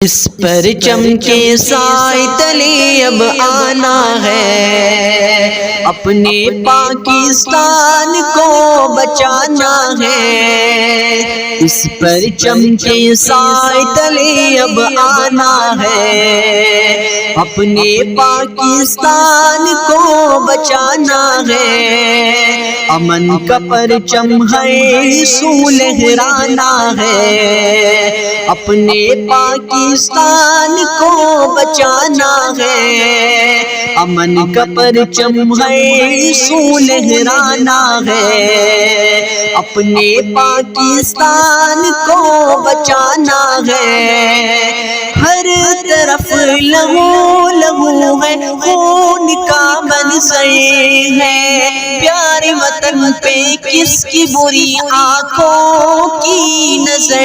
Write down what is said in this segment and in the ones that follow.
اس پرچم کے سائے تلے اب آنا ہے، اپنے پاکستان کو بچانا ہے۔ اس پرچم کے سائے تلے اب آنا ہے، اپنے پاکستان کو بچانا ہے۔ امن کا پرچم ہے سو لہرانا ہے، اپنے پاکستان کو بچانا ہے۔ امن کا پرچم ہے سو لہرانا ہے، اپنے پاکستان کو بچانا ہے۔ ہر طرف لہو لہو ہے، خون کا منظر ہے، پیارے وطن پہ کس کی بری آنکھوں کی نظر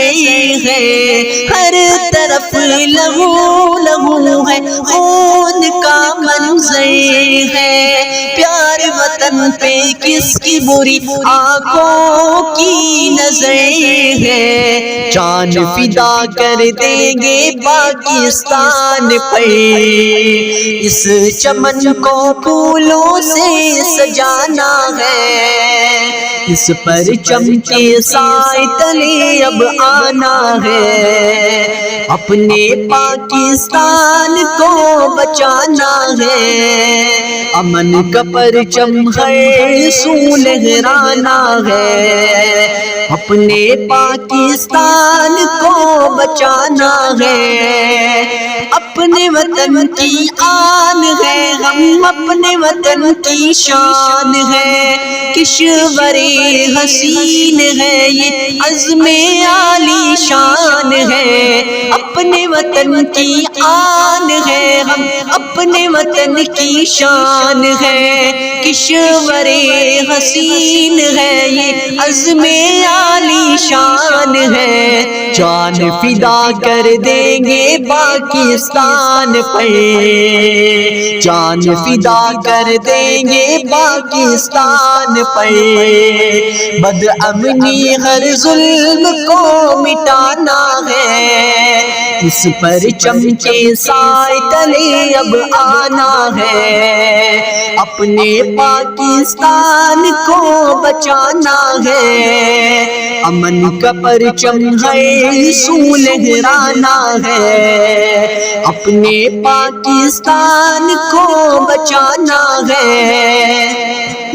ہے۔ ہر طرف لہو لہو ہے، خون کا منظر ہے، پیارے وطن پہ کس کی بری آنکھوں کی نظر ہے۔ جان فدا کر دیں گے پاکستان پر، اس چمن کو پھولوں سے سجانا ہے۔ اس پرچم کے سائے تلے اب آنا ہے، اپنے پاکستان کو بچانا ہے۔ امن کا پرچم ہے سو لہرانا ہے، اپنے پاکستان کو بچانا ہے۔ اپنے وطن کی آن ہے ہم، اپنے وطن کی شان ہے، کشور حسین ہے یہ عزم عالی شان ہے۔ اپنے وطن کی آن ہے ہم، اپنے وطن کی شان ہے، کشور حسین ہے یہ عزم عالی شان ہے۔ جان فدا کر دیں گے پاکستان پر، جان فدا کر دیں گے پاکستان پر، بد امنی ہر ظلم کو مٹانا ہے۔ اس پرچم کے سائے تلے اب آنا ہے، اپنے پاکستان کو بچانا ہے۔ امن کا پرچم ہے سو لہرانا ہے، اپنے پاکستان کو بچانا ہے۔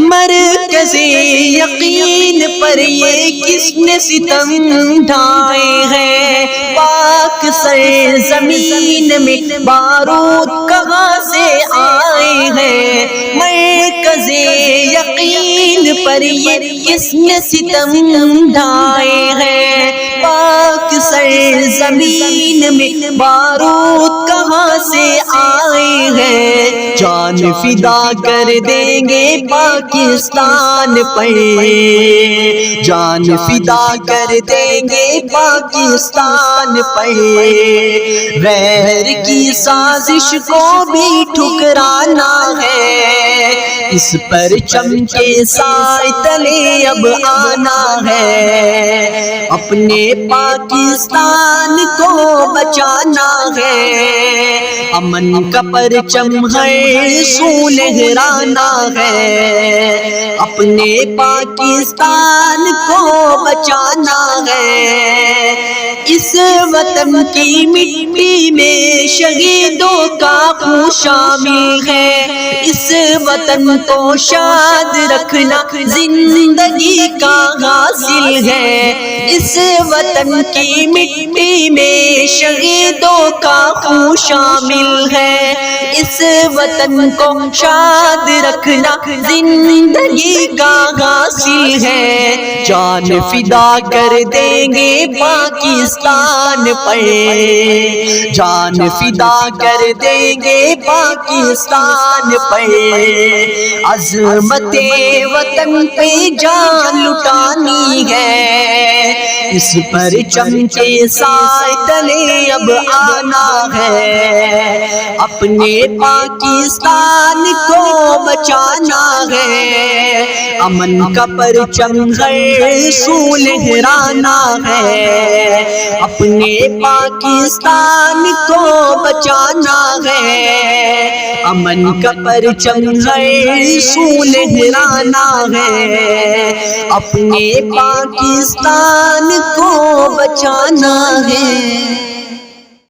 مرکز یقین پر یہ کس نے ستم ڈھائے ہیں، پاک سرزمین میں بارود کہاں سے آئے ہیں۔ مرکز یقین پر یہ کس نے ستم ڈھائے ہیں، پاک سرزمین میں بارود کہاں سے آئے ہیں۔ جان فدا کر دیں گے پاکستان پر، جان فدا کر دیں گے پاکستان پر، غیر کی سازش کو بھی ٹھکرانا ہے۔ اس پرچم کے سائے تلے اب آنا ہے، اپنے پاکستان کو بچانا ہے۔ امن کا پرچم ہے سو لہرانا ہے، اپنے پاکستان کو بچانا ہے۔ اس وطن کی مٹی میں شہیدوں کا خون شامل ہے، اس وطن کو شاد رکھنا زندگی کا حاصل ہے۔ اس وطن کی مٹی میں شہیدوں کا خون شامل ہے، اس وطن کو شاد رکھنا زندگی کا حاصل ہے۔ جان فدا کر دیں گے پاکستان پر، جان فدا کر دیں گے پاکستان پر، عظمت وطن پہ جان لٹانی ہے۔ اس پرچم کے سائے تلے اب آنا ہے، اپنے پاکستان کو بچانا ہے۔ امن کا پرچم ہے سو لہرانا ہے، اپنے پاکستان پاکستان کو بچانا ہے، امن کا پرچم ہر سو لہرانا ہے، اپنے پاکستان کو بچانا ہے۔